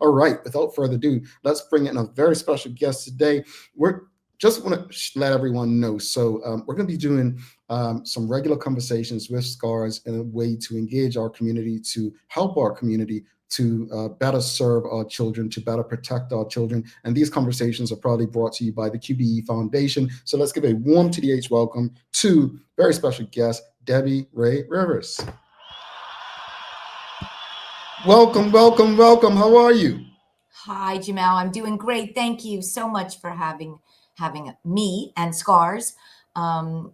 All right, without further ado, let's bring in a very special guest today. We're just want to let everyone know. So we're going to be doing some regular conversations with scars in a way to engage our community, to help our community to better serve our children, to better protect our children. And these conversations are probably brought to you by the QBE Foundation. So let's give a warm TDH welcome to very special guest, Debbie Ray Rivers. Welcome, welcome, welcome. How are you? Hi, Jamal. I'm doing great. Thank you so much for having me and Scars to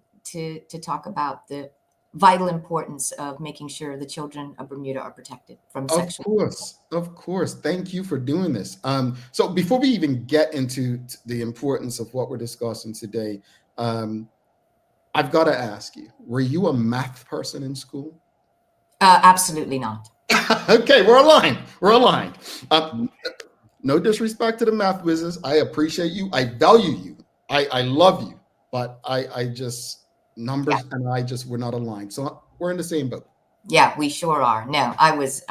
talk about the vital importance of making sure the children of Bermuda are protected from Of sexual. course, of course. Thank you for doing this. So before we even get into the importance of what we're discussing today, I've got to ask you: were you a math person in school? Absolutely not. Okay, we're aligned. We're aligned. No disrespect to the math business. I appreciate you. I value you. I love you. But I just Yeah, numbers and I just we're not aligned. So we're in the same boat. yeah, we sure are. No, I was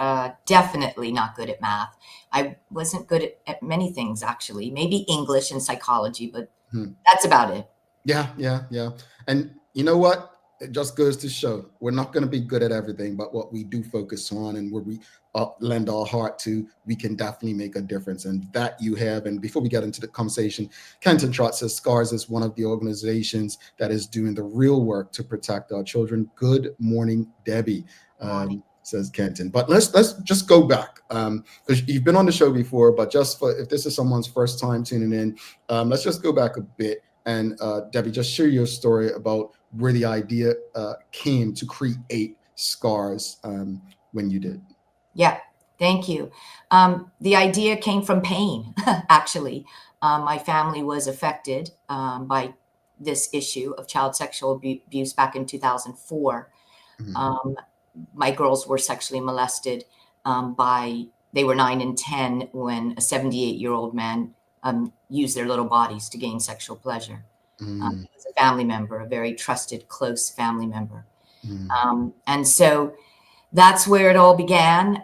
definitely not good at math. I wasn't good at many things, actually. Maybe English and psychology, but Hmm. that's about it. Yeah, yeah, yeah. And you know what? It just goes to show we're not going to be good at everything, but what we do focus on and where we lend our heart to, we can definitely make a difference. And that you have. And before we get into the conversation, Kenton Trott says SCARS is one of the organizations that is doing the real work to protect our children. Good morning, Debbie. Morning. Says Kenton. But let's just go back because you've been on the show before. But just for if this is someone's first time tuning in, let's just go back a bit. And Debbie, just share your story about where the idea came to create SCARS when you did. Yeah, thank you. The idea came from pain, actually. My family was affected by this issue of child sexual abuse back in 2004. Mhm. Um, my girls were sexually molested they were 9 and 10 when a 78-year-old man used their little bodies to gain sexual pleasure. Mm, He was a family member, a very trusted, close family member. mm, And so that's where it all began.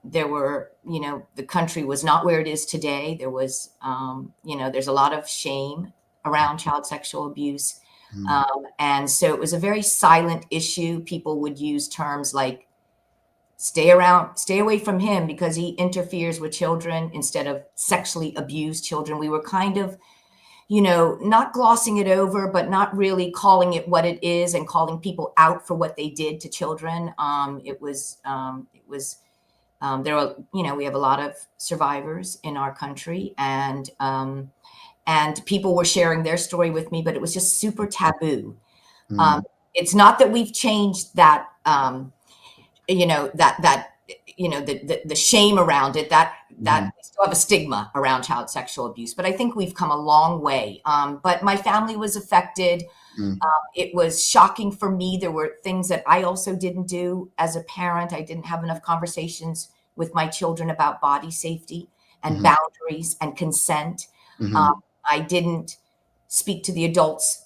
There were, the country was not where it is today. There was, there's a lot of shame around child sexual abuse. mm, And so it was a very silent issue. People would use terms like stay away from him because he interferes with children instead of sexually abused children. We were kind of not glossing it over, but not really calling it what it is and calling people out for what they did to children. There are, we have a lot of survivors in our country, and people were sharing their story with me, but it was just super taboo. Um, mm, it's not that we've changed that, that the shame around it, that mm, we still have a stigma around child sexual abuse, but I think we've come a long way. But my family was affected. mm, It was shocking for me. There were things that I also didn't do as a parent. I didn't have enough conversations with my children about body safety and mm, boundaries and consent. mm, I didn't speak to the adults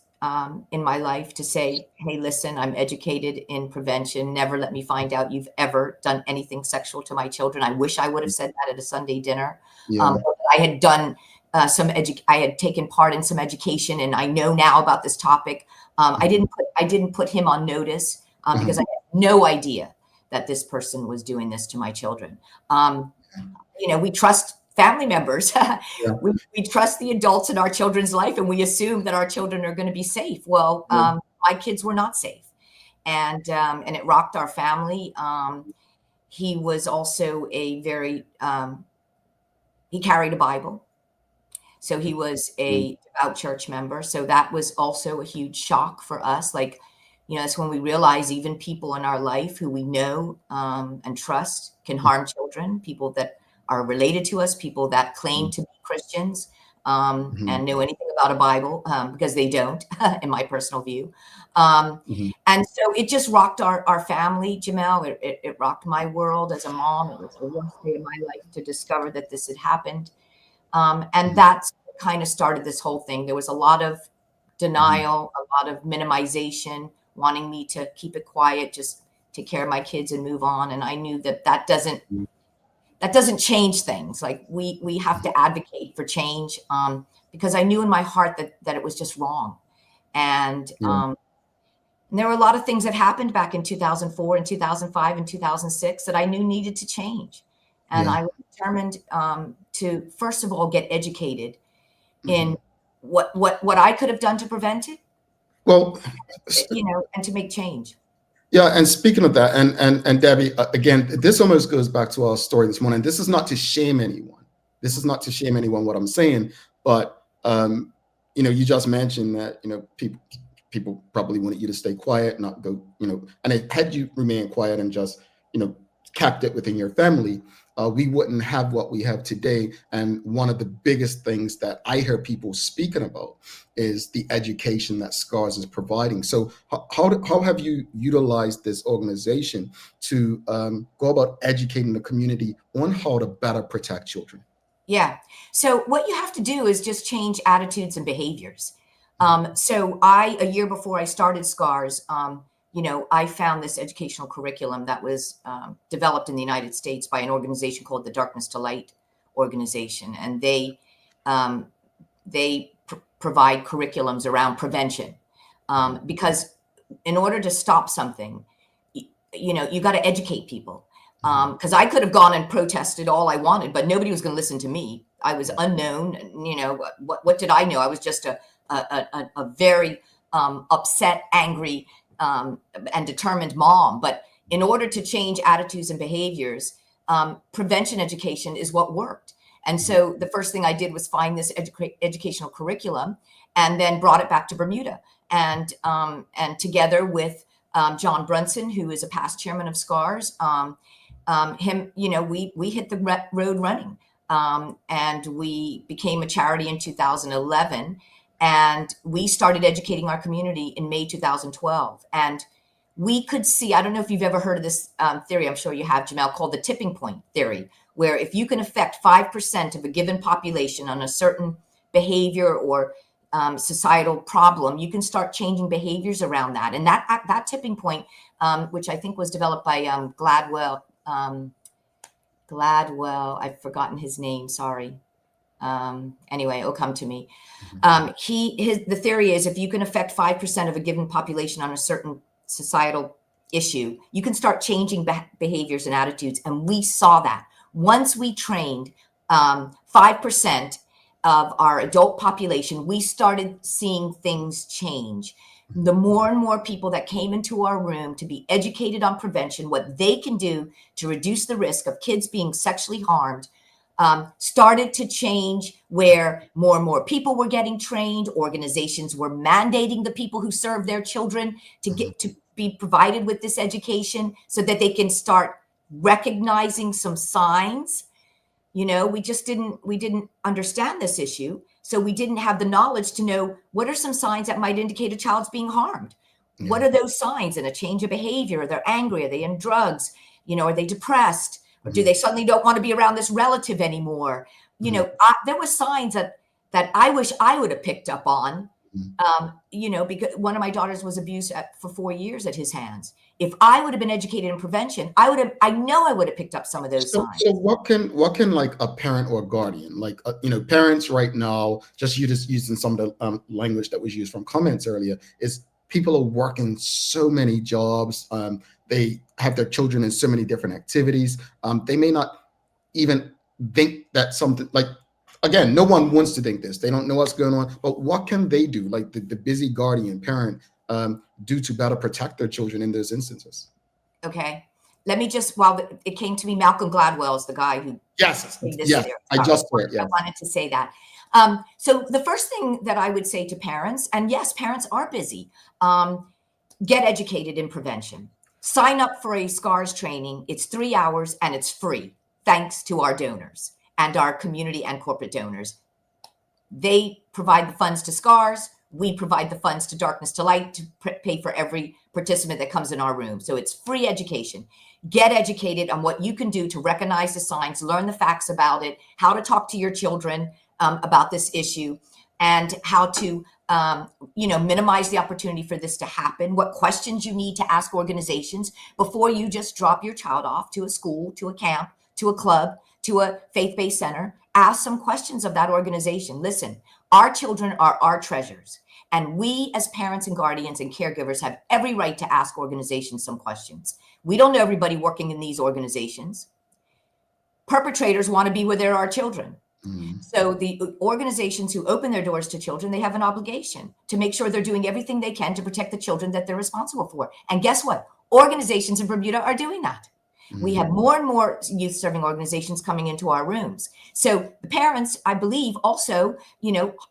in my life to say, hey, listen, I'm educated in prevention. Never let me find out you've ever done anything sexual to my children. I wish I would have said that at a Sunday dinner. yeah. I had done I had taken part in some education, and I know now about this topic. Mhm, I didn't put him on notice because I mhm, had no idea that this person was doing this to my children. Um, we trust family members. yeah. we trust the adults in our children's life, and we assume that our children are going to be safe. Well, Yeah. my kids were not safe, and it rocked our family. He was also he carried a Bible. So he was Mm, a devout church member. So that was also a huge shock for us. Like, that's when we realize even people in our life who we know and trust can harm children, people that are related to us, people that claim mm, to be Christians mhm, and know anything about a Bible because they don't, in my personal view. Um, mhm, and so it just rocked our family, Jamel. It rocked my world as a mom. It was the worst day of my life to discover that this had happened. And mhm, that's kind of started this whole thing. There was a lot of mhm, denial, a lot of minimization, wanting me to keep it quiet, just take care of my kids and move on. And I knew that that's that doesn't change things. Like we have to advocate for change, because I knew in my heart that it was just wrong. And Yeah. and there were a lot of things that happened back in 2004 and 2005 and 2006 that I knew needed to change. And Yeah. I was determined to, first of all, get educated in Mhm. what I could have done to prevent it, Well, and to make change. yeah, and speaking of that, and Debbie, again, this almost goes back to our story this morning. This is not to shame anyone. This is not to shame anyone. What I'm saying, but you just mentioned that people probably wanted you to stay quiet, not go, and had you remained quiet and just you know kept it within your family, we wouldn't have what we have today. And one of the biggest things that I hear people speaking about is the education that SCARS is providing. So how have you utilized this organization to go about educating the community on how to better protect children? Yeah. So what you have to do is just change attitudes and behaviors. Mhm. So a year before I started SCARS, I found this educational curriculum that was developed in the United States by an organization called the Darkness to Light organization. And they provide curriculums around prevention, because in order to stop something, you got to educate people. Mhm. Because I could have gone and protested all I wanted, but nobody was going to listen to me. I was Mhm. unknown. What did I know? I was just a very upset, angry, and determined mom. But in order to change attitudes and behaviors, prevention education is what worked. And Mhm. so the first thing I did was find this educational curriculum, and then brought it back to Bermuda, and together with John Brunson, who is a past chairman of SCARS. We hit the road running, and we became a charity in 2011, and we started educating our community in May 2012. And we could see, I don't know if you've ever heard of this theory, I'm sure you have, Jamel, called the tipping point theory, where if you can affect 5% of a given population on a certain behavior or societal problem, you can start changing behaviors around that. And that tipping point, which I think was developed by Gladwell, I've forgotten his name, sorry. Anyway, it'll come to me. The theory is if you can affect 5% of a given population on a certain societal issue, you can start changing behaviors and attitudes. And we saw that once we trained 5% of our adult population, we started seeing things change. The more and more people that came into our room to be educated on prevention, what they can do to reduce the risk of kids being sexually harmed, started to change, where more and more people were getting trained. Organizations were mandating the people who serve their children to get to be provided with this education so that they can start recognizing some signs. We didn't understand this issue, so we didn't have the knowledge to know what are some signs that might indicate a child's being harmed. What Yeah. are those signs in a change of behavior? Are they angry? Are they in drugs? Are they depressed? Or do Mhm. they suddenly don't want to be around this relative anymore? Mhm. There were signs that I wish I would have picked up on. Mhm. Because one of my daughters was abused for 4 years at his hands. If I would have been educated in prevention, I know I would have picked up some of those So signs. what can like a parent or guardian, like parents right now, just using some of the language that was used from comments earlier, is people are working so many jobs. They have their children in so many different activities. They may not even think that something like, again, no one wants to think this. They don't know what's going on, but what can they do, like the busy guardian parent, do to better protect their children in those instances? Okay. Let me just, while it came to me, Malcolm Gladwell is the guy who Yes, say this yes, there. I Sorry, just said I yes. wanted to say that. So the first thing that I would say to parents, and yes, parents are busy, get educated in prevention. Sign up for a SCARS training. It's 3 hours and it's free, thanks to our donors and our community and corporate donors. They provide the funds to SCARS. We provide the funds to Darkness to Light to pay for every participant that comes in our room. So it's free education. Get educated on what you can do to recognize the signs, learn the facts about it, how to talk to your children about this issue, and how to minimize the opportunity for this to happen. What questions you need to ask organizations before you just drop your child off to a school, to a camp, to a club, to a faith-based center, ask some questions of that organization. Listen, our children are our treasures. And we as parents and guardians and caregivers have every right to ask organizations some questions. We don't know everybody working in these organizations. Perpetrators want to be where there are children. Mm. So the organizations who open their doors to children, they have an obligation to make sure they're doing everything they can to protect the children that they're responsible for. And guess what? Organizations in Bermuda are doing that. We have more and more youth serving organizations coming into our rooms. So the parents, I believe, also,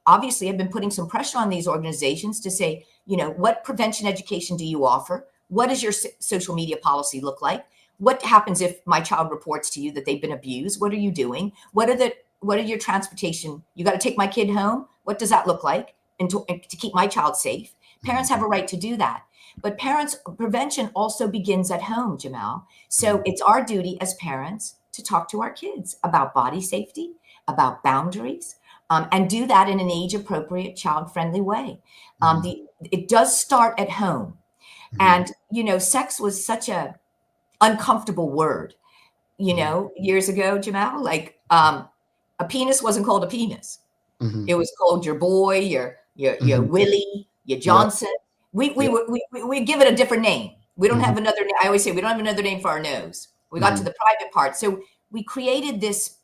obviously have been putting some pressure on these organizations to say, what prevention education do you offer? What does your social media policy look like? What happens if my child reports to you that they've been abused? What are you doing? What are your transportation? You got to take my kid home. What does that look like? And to keep my child safe. Parents have a right to do that. But prevention also begins at home, Jamal. So it's our duty as parents to talk to our kids about body safety, about boundaries, and do that in an age-appropriate, child-friendly way. It does start at home. And, sex was such a uncomfortable word, years ago, Jamal. Like a penis wasn't called a penis. It was called your boy, your Willie, your Johnson. We give it a different name. We don't have another. I always say we don't have another name for our nose. We got to the private part, so we created this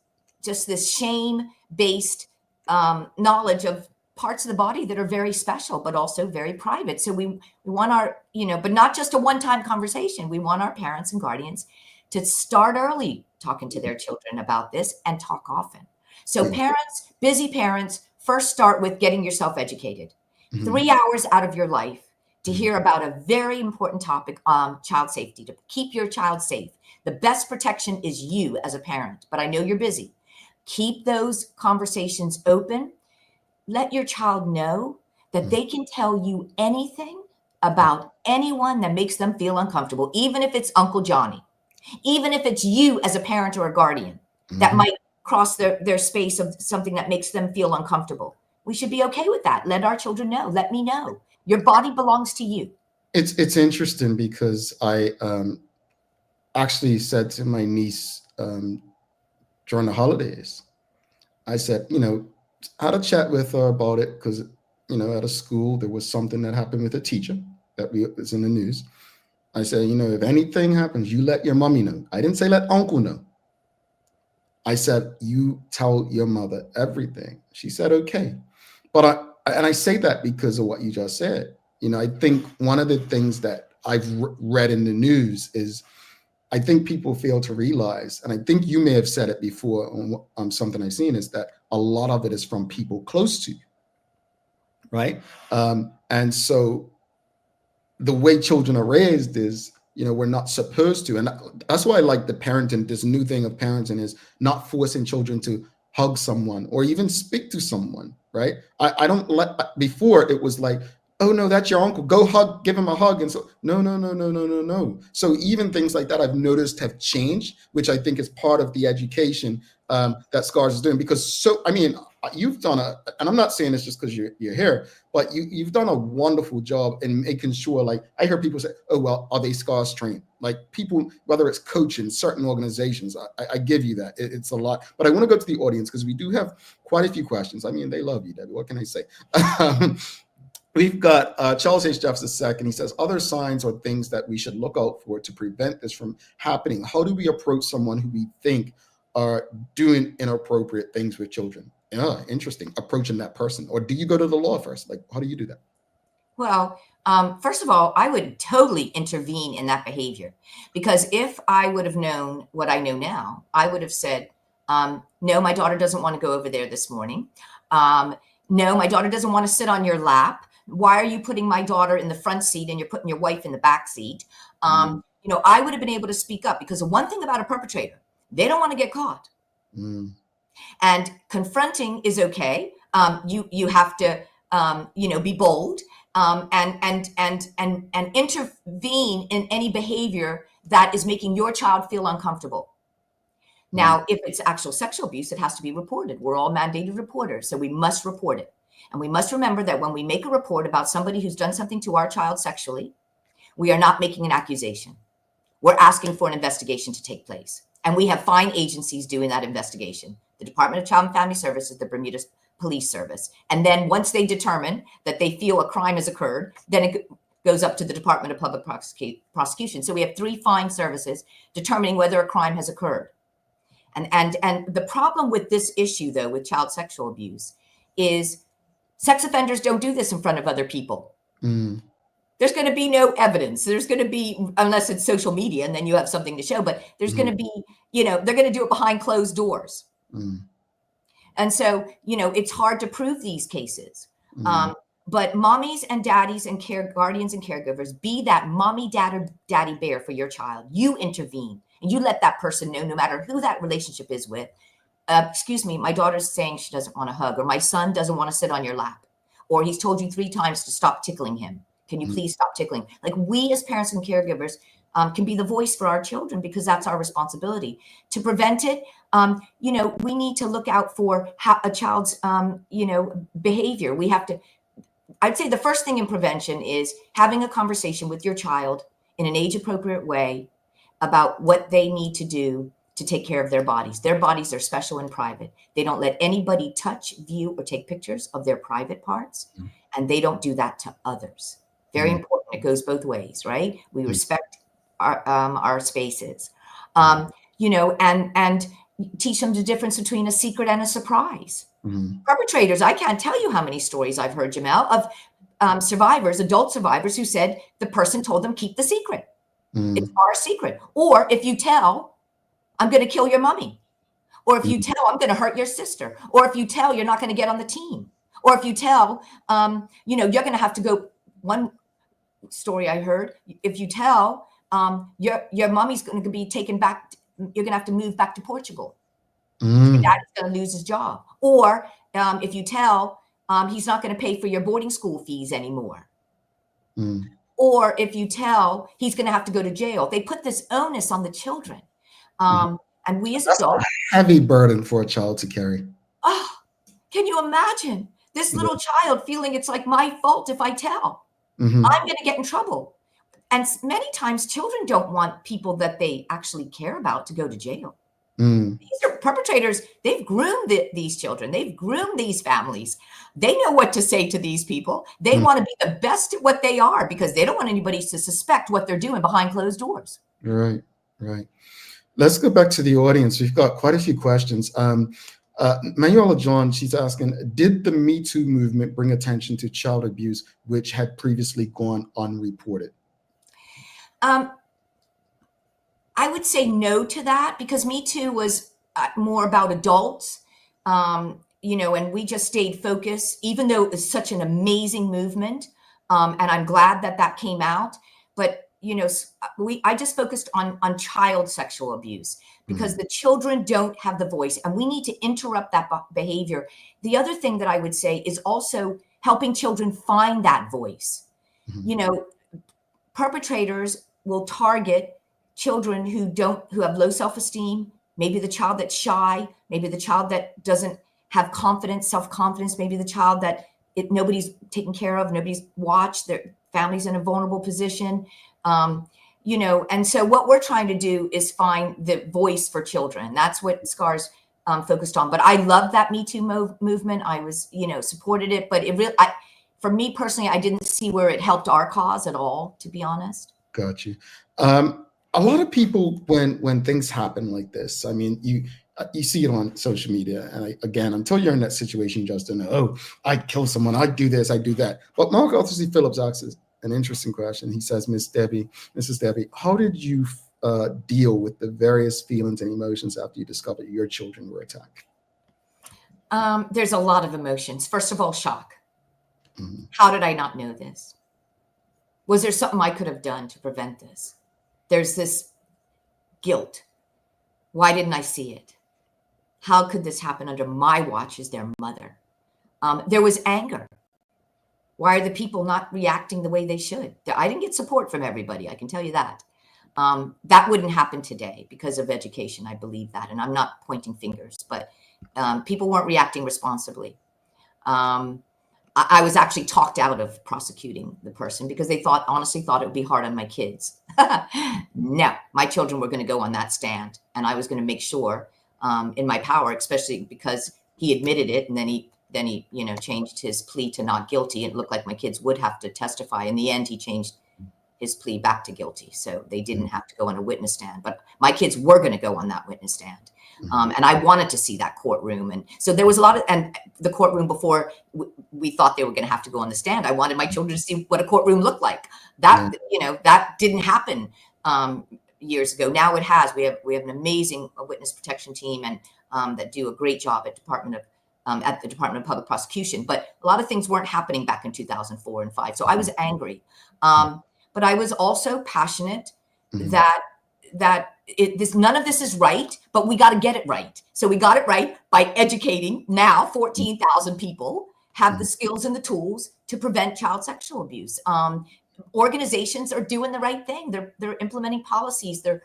shame-based knowledge of parts of the body that are very special, but also very private. So we want our, but not just a one-time conversation. We want our parents and guardians to start early talking to their children about this and talk often. So parents, busy parents, first start with getting yourself educated. 3 hours out of your life to hear about a very important topic on child safety, to keep your child safe. The best protection is you as a parent, but I know you're busy. Keep those conversations open. Let your child know that they can tell you anything about anyone that makes them feel uncomfortable, even if it's Uncle Johnny, even if it's you as a parent or a guardian that might cross their space of something that makes them feel uncomfortable. We should be okay with that. Let our children know. Let me know. Your body belongs to you. It's interesting because I actually said to my niece during the holidays, I said, I had a chat with her about it because, at a school, there was something that happened with a teacher that was in the news. I said, if anything happens, you let your mommy know. I didn't say let uncle know. I said, you tell your mother everything. She said, okay. But I say that because of what you just said. I think one of the things that I've read in the news is I think people fail to realize, and I think you may have said it before on something I've seen, is that a lot of it is from people close to you, right? And so the way children are raised is, we're not supposed to. And that's why I like the parenting, this new thing of parenting is not forcing children to hug someone or even speak to someone, right? I don't before it was like, oh no, that's your uncle. Go hug, give him a hug. And so, no. So even things like that I've noticed have changed, which I think is part of the education that SCARS is doing. Because you've done and I'm not saying this just because you're here, but you've done a wonderful job in making sure, like I hear people say, oh, well, are they SCARS trained? Like people, whether it's coaching certain organizations, I give you that. It's a lot. But I want to go to the audience because we do have quite a few questions. I mean, they love you, Debbie. What can I say? We've got Charles H. Jeffs II. He says, other signs or things that we should look out for to prevent this from happening. How do we approach someone who we think are doing inappropriate things with children? Yeah, interesting. Approaching that person. Or do you go to the law first? Like, how do you do that? Well, first of all, I would totally intervene in that behavior, because if I would have known what I know now, I would have said, no, my daughter doesn't want to go over there this morning. No, my daughter doesn't want to sit on your lap. Why are you putting my daughter in the front seat and you're putting your wife in the back seat? I would have been able to speak up, because the one thing about a perpetrator, they don't want to get caught. And confronting is okay. You have to, be bold and intervene in any behavior that is making your child feel uncomfortable. Now, if it's actual sexual abuse, it has to be reported. We're all mandated reporters, so we must report it. And we must remember that when we make a report about somebody who's done something to our child sexually, we are not making an accusation. We're asking for an investigation to take place. And we have fine agencies doing that investigation. The Department of Child and Family Services, the Bermudas Police Service. And then once they determine that they feel a crime has occurred, then it goes up to the Department of Public Prosecution. So we have 3 fine services determining whether a crime has occurred. And the problem with this issue, though, with child sexual abuse, is sex offenders don't do this in front of other people. Mm. There's going to be no evidence. There's going to be, unless it's social media, and then you have something to show. But there's going to be, they're going to do it behind closed doors. Mm. And so, it's hard to prove these cases. But mommies and daddies and guardians and caregivers, be that mommy, dad, or daddy bear for your child. You intervene and you let that person know, no matter who that relationship is with. Excuse me, my daughter's saying she doesn't want a hug, or my son doesn't want to sit on your lap, or he's told you 3 times to stop tickling him. Can you please stop tickling? Like, we as parents and caregivers can be the voice for our children, because that's our responsibility. To prevent it, we need to look out for a child's, behavior. We have to, I'd say the first thing in prevention is having a conversation with your child in an age-appropriate way about what they need to do to take care of their bodies. Their bodies are special and private. They don't let anybody touch, view, or take pictures of their private parts, and they don't do that to others. Very important. It goes both ways, right? We respect our spaces, and teach them the difference between a secret and a surprise. Perpetrators, I can't tell you how many stories I've heard, Jamel, of survivors, adult survivors, who said the person told them, keep the secret. It's our secret. Or if you tell, I'm going to kill your mommy. Or if you tell, I'm going to hurt your sister. Or if you tell, you're not going to get on the team. Or if you tell, you're going to have to go. One story I heard, if you tell, your mommy's going to be taken back. You're going to have to move back to Portugal. Your dad's going to lose his job. Or if you tell, he's not going to pay for your boarding school fees anymore. Or if you tell, he's going to have to go to jail. They put this onus on the children. And we as adults, a heavy burden for a child to carry. Oh, can you imagine this little child feeling it's like my fault if I tell? I'm going to get in trouble. And many times children don't want people that they actually care about to go to jail. These are perpetrators. They've groomed these children. They've groomed these families. They know what to say to these people. They want to be the best at what they are, because they don't want anybody to suspect what they're doing behind closed doors. Right. Let's go back to the audience. We've got quite a few questions. Manuela John, she's asking, did the Me Too movement bring attention to child abuse, which had previously gone unreported? I would say no to that, because Me Too was more about adults, and we just stayed focused, even though it was such an amazing movement. And I'm glad that came out. But, I just focused on child sexual abuse, because the children don't have the voice, and we need to interrupt that behavior. The other thing that I would say is also helping children find that voice. Perpetrators will target children who have low self-esteem, maybe the child that's shy, maybe the child that doesn't have confidence, self-confidence, maybe the child that nobody's taken care of, nobody's watched, their family's in a vulnerable position. And so what we're trying to do is find the voice for children. That's what SCAR's focused on. But I love that Me Too movement. I was, supported it, but it really, for me personally, I didn't see where it helped our cause at all, to be honest. Got you. A lot of people, when things happen like this, I mean, you see it on social media, and again, until you're in that situation, you just don't know. Oh, I'd kill someone. I'd do this. I'd do that. But Mark Arthur C. Phillips asks an interesting question. He says, Mrs. Debbie, how did you deal with the various feelings and emotions after you discovered your children were attacked? There's a lot of emotions. First of all, shock. How did I not know this? Was there something I could have done to prevent this? There's this guilt. Why didn't I see it? How could this happen under my watch as their mother? There was anger. Why are the people not reacting the way they should? I didn't get support from everybody, I can tell you that. That wouldn't happen today because of education, I believe that. And I'm not pointing fingers, but people weren't reacting responsibly. I was actually talked out of prosecuting the person because they honestly thought it would be hard on my kids. No, my children were going to go on that stand, and I was going to make sure, in my power, especially because he admitted it, and then he changed his plea to not guilty. It looked like my kids would have to testify. In the end, he changed his plea back to guilty, so they didn't have to go on a witness stand. But my kids were going to go on that witness stand. And I wanted to see that courtroom. And so there was a lot of, and the courtroom before we thought they were going to have to go on the stand. I wanted my children to see what a courtroom looked like. That, that didn't happen years ago. Now it has. We have an amazing witness protection team and that do a great job at the Department of Public Prosecution. But a lot of things weren't happening back in 2004 and 5. So I was angry. But I was also passionate that none of this is right, but we got to get it right. So we got it right by educating. Now 14,000 people have the skills and the tools to prevent child sexual abuse. Organizations are doing the right thing. They're implementing policies. They're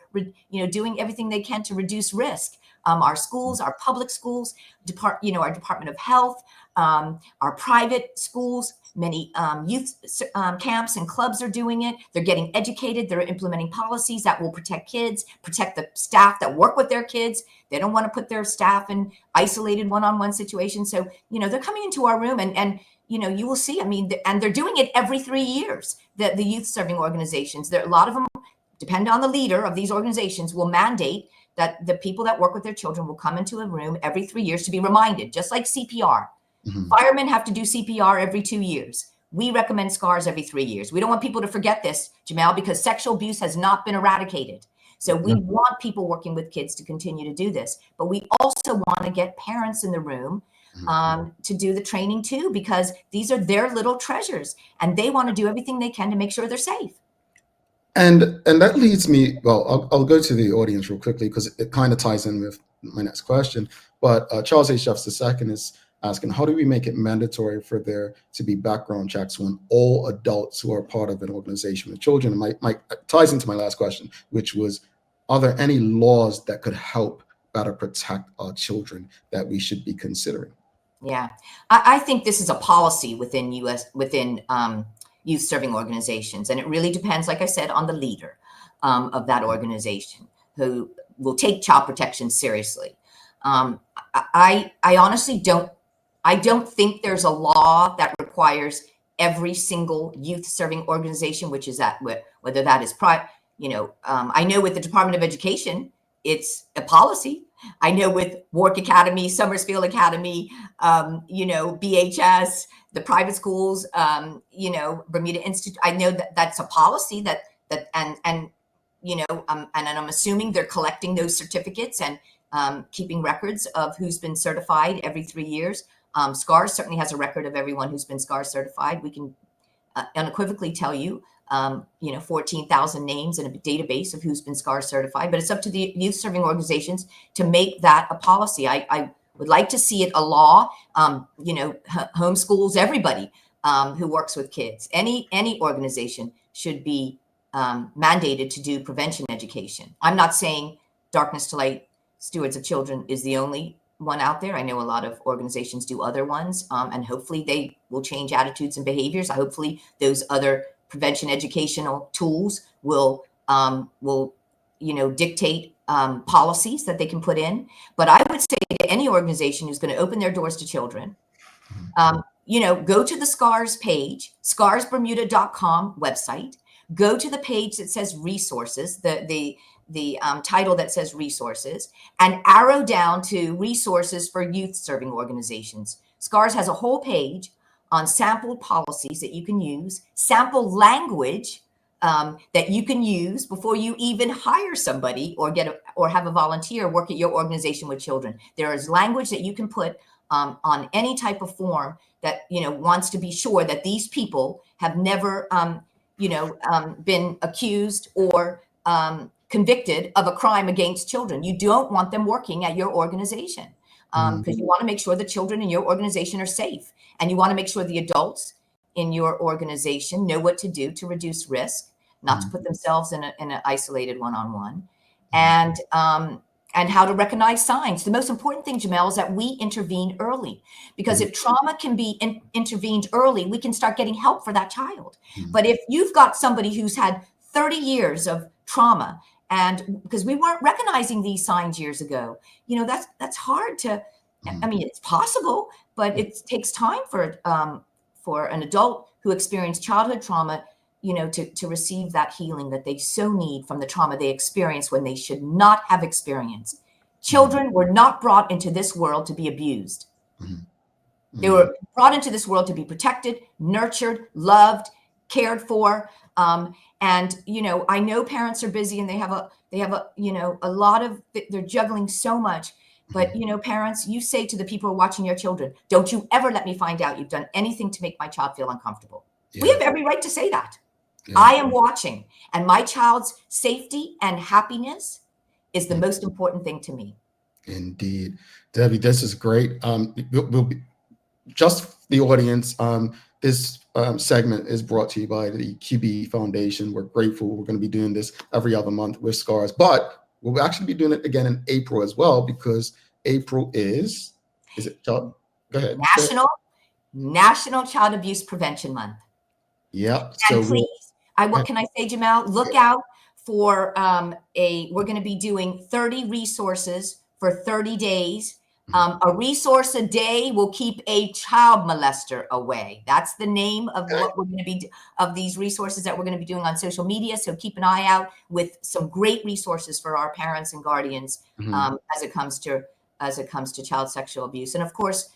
doing everything they can to reduce risk. Our schools, our public schools, our Department of Health, our private schools, many youth camps and clubs are doing it. They're getting educated. They're implementing policies that will protect kids, protect the staff that work with their kids. They don't want to put their staff in isolated one-on-one situations. So, they're coming into our room and you will see, and they're doing it every 3 years. The youth serving organizations, a lot of them, depend on the leader of these organizations, will mandate that the people that work with their children will come into a room every 3 years to be reminded, just like CPR. Firemen have to do CPR every 2 years. We recommend SCARs every 3 years. We don't want people to forget this, Jamel, because sexual abuse has not been eradicated. So we want people working with kids to continue to do this. But we also want to get parents in the room to do the training too, because these are their little treasures and they want to do everything they can to make sure they're safe. And that leads me, well, I'll go to the audience real quickly because it kind of ties in with my next question. But Charles A. Chefs II is asking, how do we make it mandatory for there to be background checks on all adults who are part of an organization with children? And my ties into my last question, which was, are there any laws that could help better protect our children that we should be considering? Yeah, I think this is a policy within youth serving organizations. And it really depends, like I said, on the leader of that organization who will take child protection seriously. I honestly don't think there's a law that requires every single youth serving organization, which is whether that is I know with the Department of Education, it's a policy. I know with Warwick Academy, Summersfield Academy, BHS, the private schools, Bermuda Institute. I know that that's a policy and I'm assuming they're collecting those certificates and keeping records of who's been certified every 3 years. SCARS certainly has a record of everyone who's been SCARS certified. We can unequivocally tell you, 14,000 names in a database of who's been SCARS certified, but it's up to the youth serving organizations to make that a policy. I would like to see it a law, homeschools everybody who works with kids. Any organization should be mandated to do prevention education. I'm not saying Darkness to Light Stewards of Children is the only one out there. I know a lot of organizations do other ones, and hopefully they will change attitudes and behaviors. Hopefully those other prevention educational tools will dictate policies that they can put in. But I would say to any organization who's going to open their doors to children, go to the SCARS page, scarsbermuda.com website, go to the page that says resources, the title that says resources, and arrow down to resources for youth serving organizations. SCARS has a whole page on sample policies that you can use, sample language that you can use before you even hire somebody or have a volunteer work at your organization with children. There is language that you can put on any type of form that wants to be sure that these people have never been accused or convicted of a crime against children. You don't want them working at your organization because you want to make sure the children in your organization are safe, and you want to make sure the adults in your organization know what to do to reduce risk, not to put themselves in an isolated one-on-one. And and how to recognize signs. The most important thing, Jamel, is that we intervene early, because if trauma can be intervened early, we can start getting help for that child. But if you've got somebody who's had 30 years of trauma, and because we weren't recognizing these signs years ago, that's hard to, I mean, it's possible, but it takes time for an adult who experienced childhood trauma, to receive that healing that they so need from the trauma they experienced when they should not have experienced. Children were not brought into this world to be abused. They were brought into this world to be protected, nurtured, loved, cared for. And, I know parents are busy and they have a lot of, they're juggling so much. But, parents, you say to the people who are watching your children, don't you ever let me find out you've done anything to make my child feel uncomfortable. Yeah. We have every right to say that. Yeah. I am watching, and my child's safety and happiness is the most important thing to me. Indeed. Debbie, this is great. We'll be, just for the audience, this segment is brought to you by the QBE Foundation. We're grateful. We're going to be doing this every other month with SCARS, but we'll actually be doing it again in April as well, because April is it child? Go ahead. National Child Abuse Prevention Month. Yeah. And so please, what can I say, Jamel? Look out for we're going to be doing 30 resources for 30 days. A resource a day will keep a child molester away. That's the name of what we're going to be, of these resources that we're going to be doing on social media. So keep an eye out with some great resources for our parents and guardians as it comes to child sexual abuse. And of course,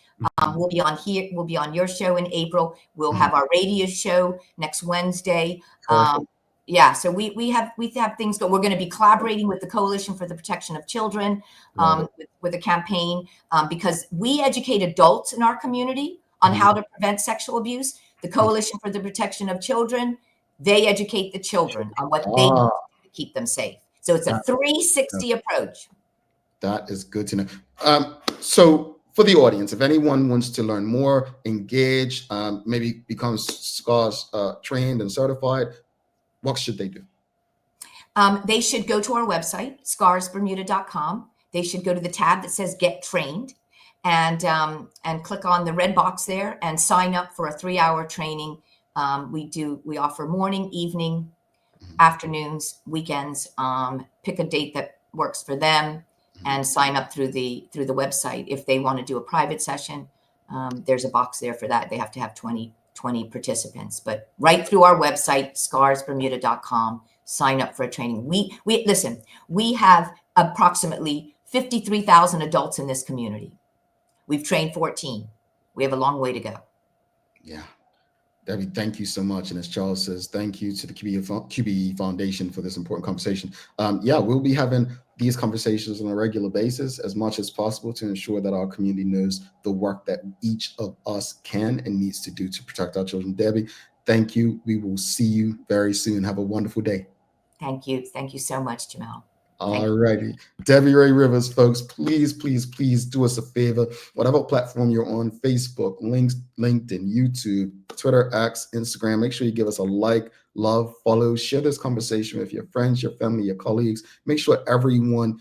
we'll be on here. We'll be on your show in April. We'll have our radio show next Wednesday. So we have things, but we're going to be collaborating with the Coalition for the Protection of Children with a campaign because we educate adults in our community on how to prevent sexual abuse. The Coalition for the Protection of Children, they educate the children on what they need to do to keep them safe. So it's a 360 approach. That is good to know. So for the audience, if anyone wants to learn more, engage, maybe become SCARS trained and certified, what should they do? They should go to our website, scarsbermuda.com. They should go to the tab that says Get Trained and click on the red box there and sign up for a 3-hour training. We offer morning, evening, afternoons, weekends. Pick a date that works for them and sign up through the website. If they want to do a private session, there's a box there for that. They have to have 20 participants, but right through our website, scarsbermuda.com, sign up for a training. We have approximately 53,000 adults in this community. We've trained 14. We have a long way to go. Yeah. Debbie, thank you so much. And as Charles says, thank you to the QBE Foundation for this important conversation. We'll be having these conversations on a regular basis as much as possible to ensure that our community knows the work that each of us can and needs to do to protect our children. Debbie, thank you. We will see you very soon. Have a wonderful day. Thank you. Thank you so much, Jamel. All righty. Debbie Ray Rivers, folks, please do us a favor. Whatever platform you're on, Facebook, LinkedIn, YouTube, Twitter, X, Instagram, make sure you give us a like, love, follow, share this conversation with your friends, your family, your colleagues. Make sure everyone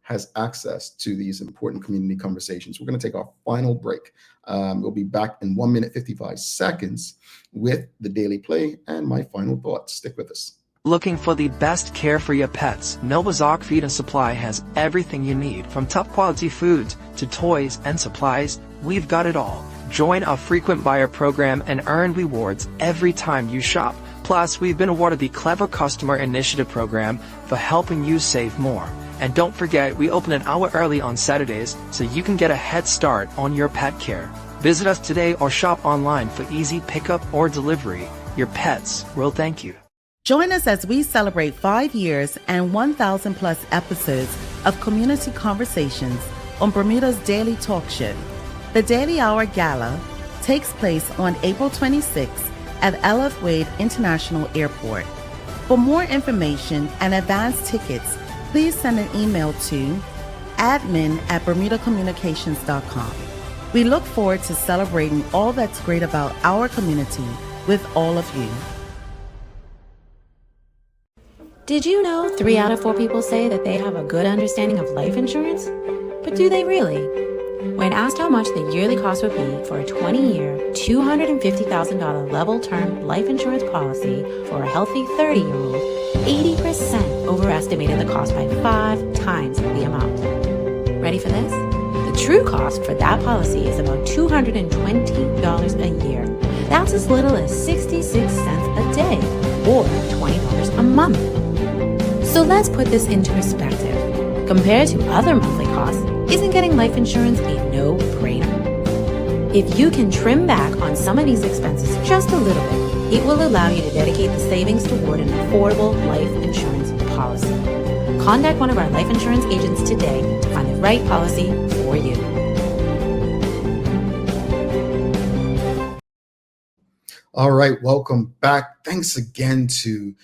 has access to these important community conversations. We're going to take our final break. We'll be back in 1 minute, 55 seconds with the Daily Play and my final thoughts. Stick with us. Looking for the best care for your pets? Nova's Ark Feed and Supply has everything you need, from top quality foods to toys and supplies. We've got it all. Join our frequent buyer program and earn rewards every time you shop. Plus, we've been awarded the Clever Customer Initiative program for helping you save more. And don't forget, we open an hour early on Saturdays so you can get a head start on your pet care. Visit us today or shop online for easy pickup or delivery. Your pets will thank you. Join us as we celebrate 5 years and 1,000 plus episodes of community conversations on Bermuda's Daily Talk Show. The Daily Hour Gala takes place on April 26th at LF Wade International Airport. For more information and advance tickets, please send an email to admin@bermudacommunications.com. We look forward to celebrating all that's great about our community with all of you. Did you know 3 out of 4 people say that they have a good understanding of life insurance? But do they really? When asked how much the yearly cost would be for a 20-year, $250,000 level term life insurance policy for a healthy 30-year-old, 80% overestimated the cost by 5 times the amount. Ready for this? The true cost for that policy is about $220 a year. That's as little as 66 cents a day, or $20 a month. So let's put this into perspective. Compared to other monthly costs, isn't getting life insurance a no-brainer? If you can trim back on some of these expenses just a little bit, it will allow you to dedicate the savings toward an affordable life insurance policy. Contact one of our life insurance agents today to find the right policy for you. All right, welcome back. Thanks again to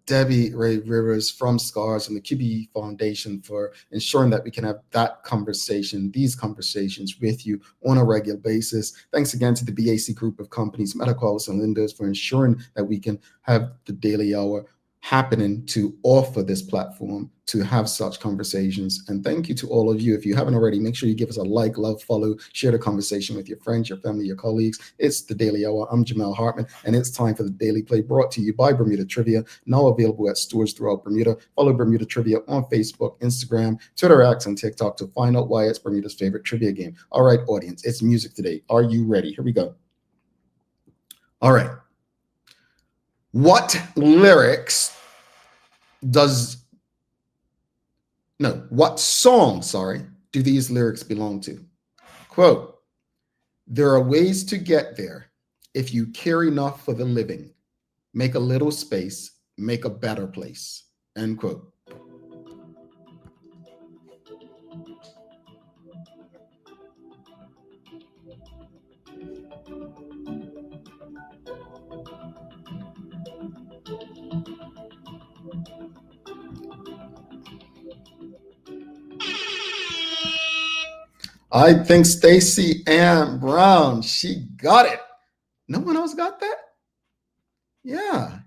Debbie Ray Rivers from SCARS and the QBE Foundation for ensuring that we can have that conversation, these conversations with you on a regular basis. Thanks again to the BAC group of companies, Medical and Lindos, for ensuring that we can have the Daily Hour happening to offer this platform to have such conversations. And thank you to all of you. If you haven't already, make sure you give us a like, love, follow, share the conversation with your friends, your family, your colleagues. It's the Daily Hour. I'm Jamel Hartman, and it's time for the Daily Play, brought to you by Bermuda Trivia, now available at stores throughout Bermuda. Follow Bermuda Trivia on Facebook, Instagram, Twitter, X, and TikTok to find out why it's Bermuda's favorite trivia game. All right, audience, it's music today. Are you ready? Here we go. All right. What song, do these lyrics belong to? Quote, there are ways to get there if you care enough for the living. Make a little space, make a better place. End quote. I think Stacey Ann Brown, she got it. No one else got that? Yeah.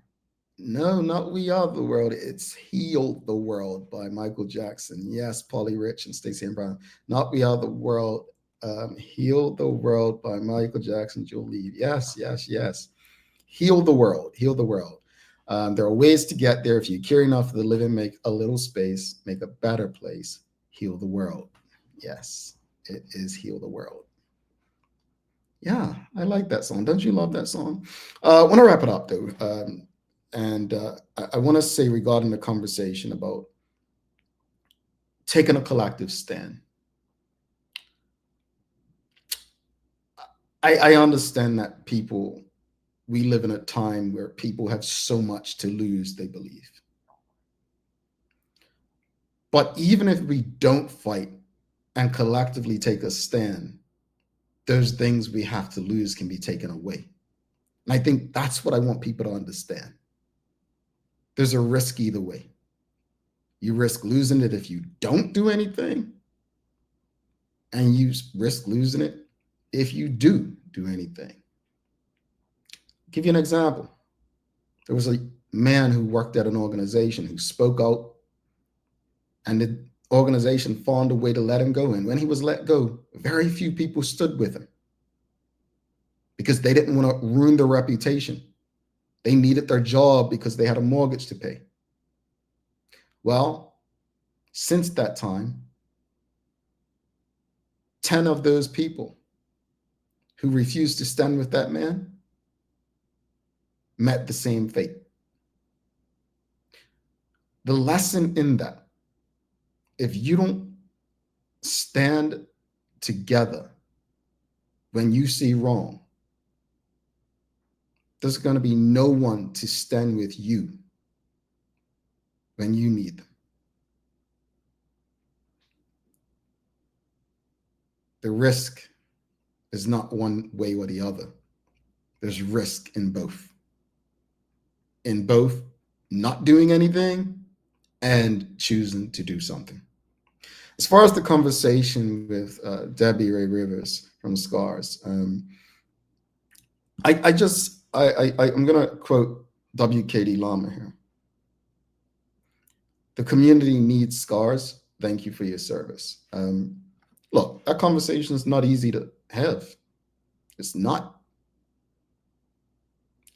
No, not We Are the World. It's Heal the World by Michael Jackson. Yes, Polly Rich and Stacey Ann Brown. Not We Are the World. Heal the World by Michael Jackson, Joel Lee. Yes, yes, yes. Heal the world. Heal the world. There are ways to get there if you care enough for the living. Make a little space, make a better place. Heal the world. Yes, it is Heal the World. Yeah, I like that song. Don't you love that song? I want to wrap it up, though. I want to say regarding the conversation about taking a collective stand. I understand that we live in a time where people have so much to lose, they believe. But even if we don't fight and collectively take a stand, those things we have to lose can be taken away. And I think that's what I want people to understand. There's a risk either way. You risk losing it if you don't do anything, and you risk losing it if you do anything. I'll give you an example. There was a man who worked at an organization who spoke out, and the organization found a way to let him go. And when he was let go, very few people stood with him because they didn't want to ruin their reputation. They needed their job because they had a mortgage to pay. Well, since that time, 10 of those people who refused to stand with that man met the same fate. The lesson in that, if you don't stand together when you see wrong, there's going to be no one to stand with you when you need them. The risk is not one way or the other. There's risk in both. In both not doing anything and choosing to do something. As far as the conversation with Debbie Ray Rivers from SCARS, I'm going to quote WKD Lama here. The community needs scars. Thank you for your service. Look, that conversation is not easy to have. It's not.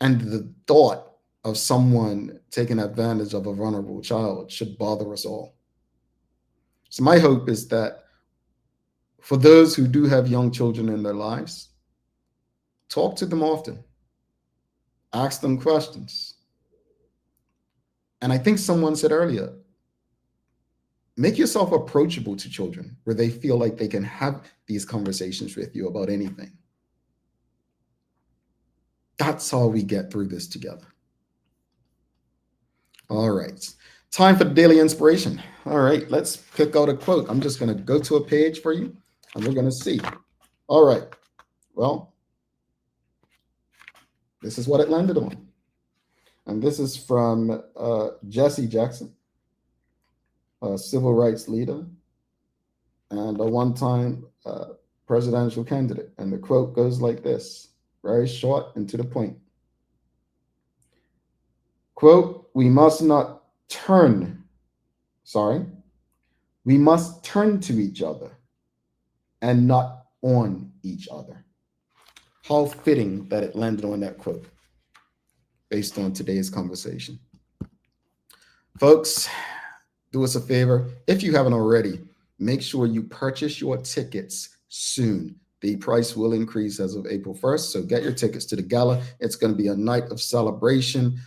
And the thought of someone taking advantage of a vulnerable child should bother us all. So my hope is that for those who do have young children in their lives, talk to them often, ask them questions. And I think someone said earlier, make yourself approachable to children where they feel like they can have these conversations with you about anything. That's how we get through this together. All right. Time for daily inspiration. All right, let's pick out a quote. I'm just going to go to a page for you and we're going to see. All right. Well, this is what it landed on. And this is from Jesse Jackson, a civil rights leader and a one-time presidential candidate. And the quote goes like this, very short and to the point. Quote, we must turn to each other and not on each other. How fitting that it landed on that quote based on today's conversation. Folks, do us a favor. If you haven't already, make sure you purchase your tickets soon. The price will increase as of April 1st. So get your tickets to the gala. It's going to be a night of celebration.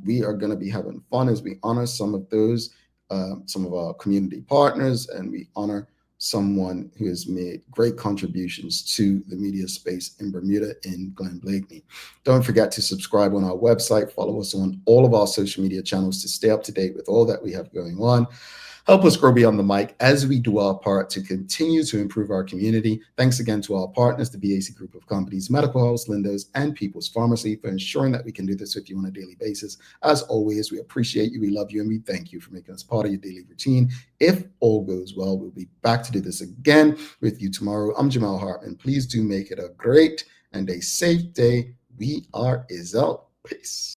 We are going to be having fun as we honor some of our community partners, and we honor someone who has made great contributions to the media space in Bermuda in Glen Blakeney. Don't forget to subscribe on our website, follow us on all of our social media channels to stay up to date with all that we have going on. Help us grow beyond the mic as we do our part to continue to improve our community. Thanks again to our partners, the BAC Group of Companies, Medical House, Lindo's, and People's Pharmacy for ensuring that we can do this with you on a daily basis. As always, we appreciate you, we love you, and we thank you for making us part of your daily routine. If all goes well, we'll be back to do this again with you tomorrow. I'm Jamal Hartman. Please do make it a great and a safe day. We are out. Peace.